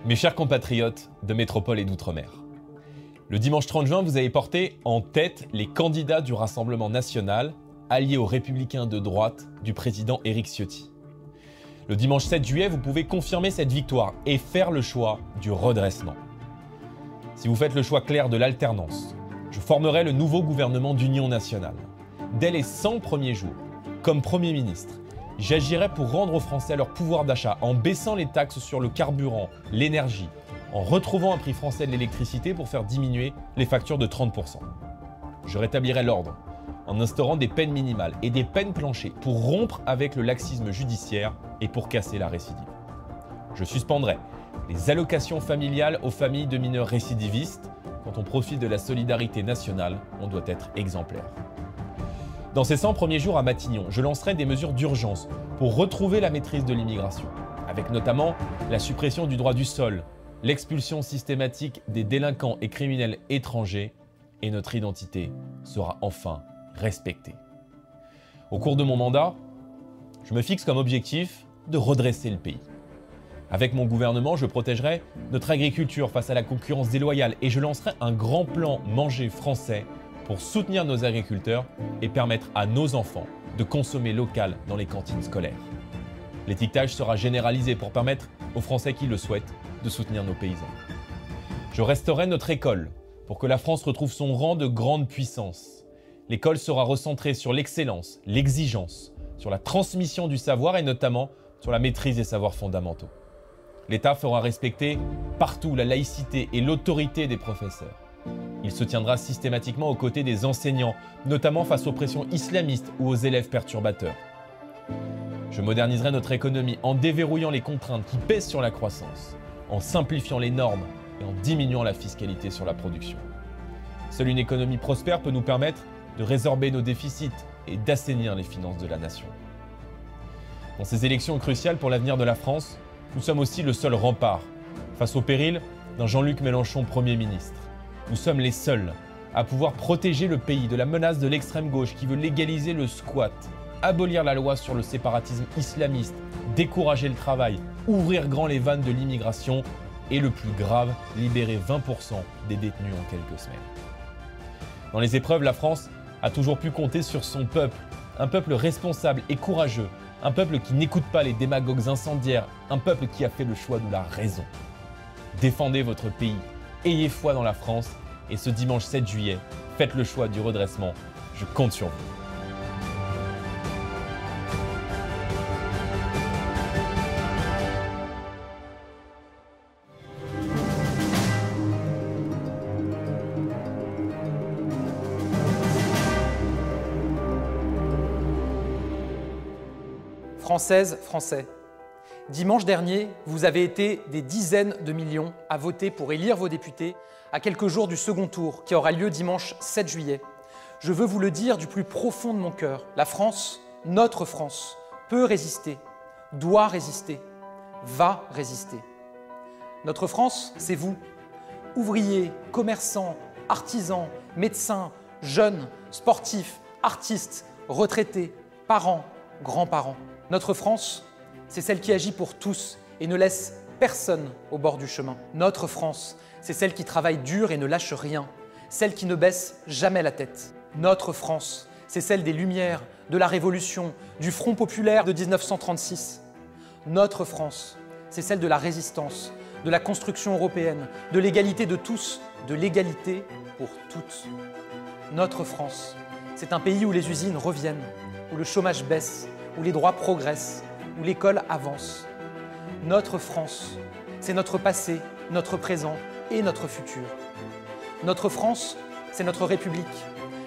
Mes chers compatriotes de métropole et d'outre-mer, le dimanche 30 juin, vous avez porté en tête les candidats du Rassemblement national, alliés aux Républicains de droite du président Éric Ciotti. Le dimanche 7 juillet, vous pouvez confirmer cette victoire et faire le choix du redressement. Si vous faites le choix clair de l'alternance, je formerai le nouveau gouvernement d'union nationale. Dès les 100 premiers jours, comme Premier ministre, j'agirai pour rendre aux Français leur pouvoir d'achat en baissant les taxes sur le carburant, l'énergie, en retrouvant un prix français de l'électricité pour faire diminuer les factures de 30%. Je rétablirai l'ordre en instaurant des peines minimales et des peines planchers pour rompre avec le laxisme judiciaire et pour casser la récidive. Je suspendrai les allocations familiales aux familles de mineurs récidivistes. Quand on profite de la solidarité nationale, on doit être exemplaire. Dans ces 100 premiers jours à Matignon, je lancerai des mesures d'urgence pour retrouver la maîtrise de l'immigration, avec notamment la suppression du droit du sol, l'expulsion systématique des délinquants et criminels étrangers, et notre identité sera enfin respectée. Au cours de mon mandat, je me fixe comme objectif de redresser le pays. Avec mon gouvernement, je protégerai notre agriculture face à la concurrence déloyale et je lancerai un grand plan Manger français pour soutenir nos agriculteurs et permettre à nos enfants de consommer local dans les cantines scolaires. L'étiquetage sera généralisé pour permettre aux Français qui le souhaitent de soutenir nos paysans. Je restaurerai notre école pour que la France retrouve son rang de grande puissance. L'école sera recentrée sur l'excellence, l'exigence, sur la transmission du savoir et notamment sur la maîtrise des savoirs fondamentaux. L'État fera respecter partout la laïcité et l'autorité des professeurs. Il se tiendra systématiquement aux côtés des enseignants, notamment face aux pressions islamistes ou aux élèves perturbateurs. Je moderniserai notre économie en déverrouillant les contraintes qui pèsent sur la croissance, en simplifiant les normes et en diminuant la fiscalité sur la production. Seule une économie prospère peut nous permettre de résorber nos déficits et d'assainir les finances de la nation. Dans ces élections cruciales pour l'avenir de la France, nous sommes aussi le seul rempart face au péril d'un Jean-Luc Mélenchon Premier ministre. Nous sommes les seuls à pouvoir protéger le pays de la menace de l'extrême gauche qui veut légaliser le squat, abolir la loi sur le séparatisme islamiste, décourager le travail, ouvrir grand les vannes de l'immigration et le plus grave, libérer 20% des détenus en quelques semaines. Dans les épreuves, la France a toujours pu compter sur son peuple, un peuple responsable et courageux, un peuple qui n'écoute pas les démagogues incendiaires, un peuple qui a fait le choix de la raison. Défendez votre pays, ayez foi dans la France et ce dimanche 7 juillet, faites le choix du redressement. Je compte sur vous. Françaises, Français, dimanche dernier, vous avez été des dizaines de millions à voter pour élire vos députés à quelques jours du second tour qui aura lieu dimanche 7 juillet. Je veux vous le dire du plus profond de mon cœur, la France, notre France, peut résister, doit résister, va résister. Notre France, c'est vous, ouvriers, commerçants, artisans, médecins, jeunes, sportifs, artistes, retraités, parents, grands-parents. Notre France, c'est celle qui agit pour tous et ne laisse personne au bord du chemin. Notre France, c'est celle qui travaille dur et ne lâche rien, celle qui ne baisse jamais la tête. Notre France, c'est celle des Lumières, de la Révolution, du Front populaire de 1936. Notre France, c'est celle de la résistance, de la construction européenne, de l'égalité de tous, de l'égalité pour toutes. Notre France, c'est un pays où les usines reviennent, où le chômage baisse, où les droits progressent, où l'école avance. Notre France, c'est notre passé, notre présent et notre futur. Notre France, c'est notre République.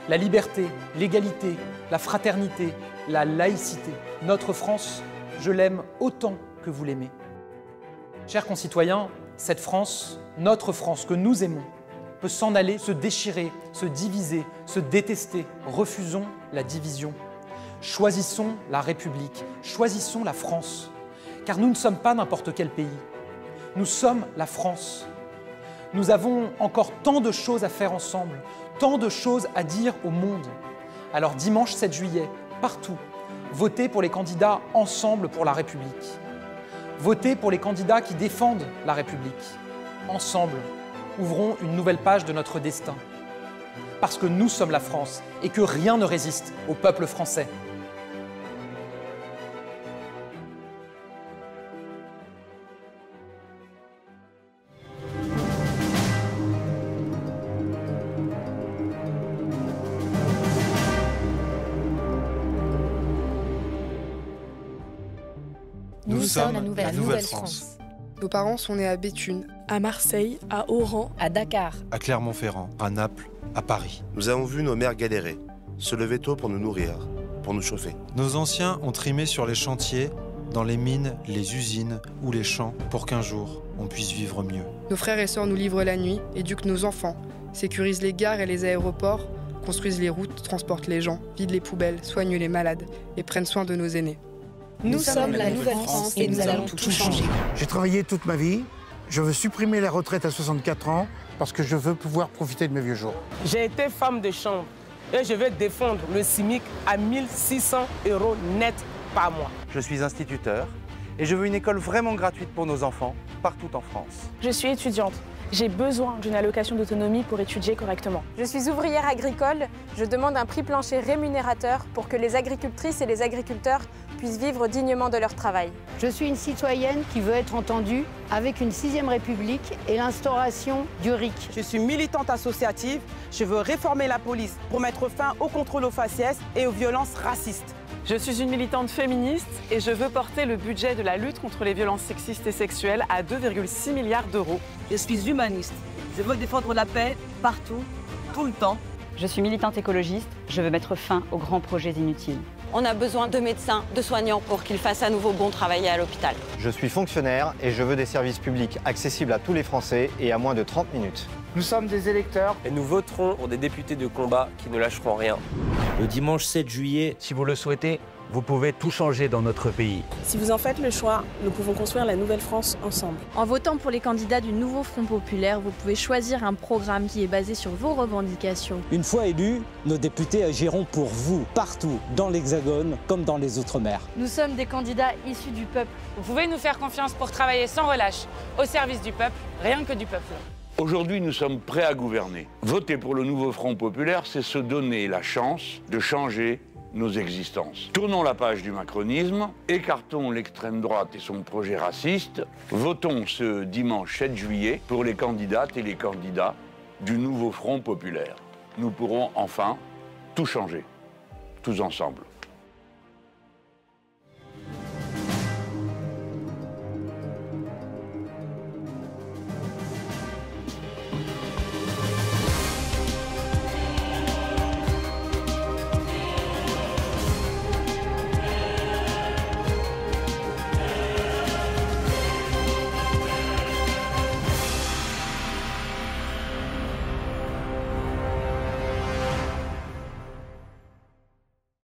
La liberté, l'égalité, la fraternité, la laïcité. Notre France, je l'aime autant que vous l'aimez. Chers concitoyens, cette France, notre France que nous aimons, peut s'en aller, se déchirer, se diviser, se détester. Refusons la division. Choisissons la République, choisissons la France. Car nous ne sommes pas n'importe quel pays. Nous sommes la France. Nous avons encore tant de choses à faire ensemble, tant de choses à dire au monde. Alors dimanche 7 juillet, partout, votez pour les candidats Ensemble pour la République. Votez pour les candidats qui défendent la République. Ensemble, ouvrons une nouvelle page de notre destin. Parce que nous sommes la France et que rien ne résiste au peuple français. Nous sommes la nouvelle France. Nos parents sont nés à Béthune, à Marseille, à Oran, À Dakar, à Clermont-Ferrand, à Naples, à Paris. Nous avons vu nos mères galérer, se lever tôt pour nous nourrir, pour nous chauffer. Nos anciens ont trimé sur les chantiers, dans les mines, les usines ou les champs pour qu'un jour, on puisse vivre mieux. nos frères et sœurs nous livrent la nuit, éduquent nos enfants, sécurisent les gares et les aéroports, construisent les routes, transportent les gens, vident les poubelles, soignent les malades et prennent soin de nos aînés. nous sommes la nouvelle France et nous allons tout changer. J'ai travaillé toute ma vie. Je veux supprimer la retraite à 64 ans parce que je veux pouvoir profiter de mes vieux jours. J'ai été femme de chambre et je vais défendre le SMIC à 1 600 € net par mois. Je suis instituteur et je veux une école vraiment gratuite pour nos enfants, partout en France. Je suis étudiante. J'ai besoin d'une allocation d'autonomie pour étudier correctement. Je suis ouvrière agricole. Je demande un prix plancher rémunérateur pour que les agricultrices et les agriculteurs puissent vivre dignement de leur travail. Je suis une citoyenne qui veut être entendue avec une 6e République et l'instauration du RIC. Je suis militante associative. Je veux réformer la police pour mettre fin au contrôle aux faciès et aux violences racistes. Je suis une militante féministe et je veux porter le budget de la lutte contre les violences sexistes et sexuelles à 2,6 milliards d'euros. Je suis humaniste. Je veux défendre la paix partout, tout le temps. Je suis militante écologiste. Je veux mettre fin aux grands projets inutiles. On a besoin de médecins, de soignants pour qu'ils fassent à nouveau bon travail à l'hôpital. Je suis fonctionnaire et je veux des services publics accessibles à tous les Français et à moins de 30 minutes. Nous sommes des électeurs et nous voterons pour des députés de combat qui ne lâcheront rien. Le dimanche 7 juillet, si vous le souhaitez, vous pouvez tout changer dans notre pays. Si vous en faites le choix, nous pouvons construire la nouvelle France ensemble. En votant pour les candidats du nouveau Front populaire, vous pouvez choisir un programme qui est basé sur vos revendications. Une fois élus, nos députés agiront pour vous, partout, dans l'Hexagone comme dans les Outre-mer. Nous sommes des candidats issus du peuple. Vous pouvez nous faire confiance pour travailler sans relâche, au service du peuple, rien que du peuple. Aujourd'hui, nous sommes prêts à gouverner. Voter pour le nouveau Front populaire, c'est se donner la chance de changer nos existences. Tournons la page du macronisme, écartons l'extrême droite et son projet raciste, votons ce dimanche 7 juillet pour les candidates et les candidats du nouveau Front populaire. Nous pourrons enfin tout changer, tous ensemble.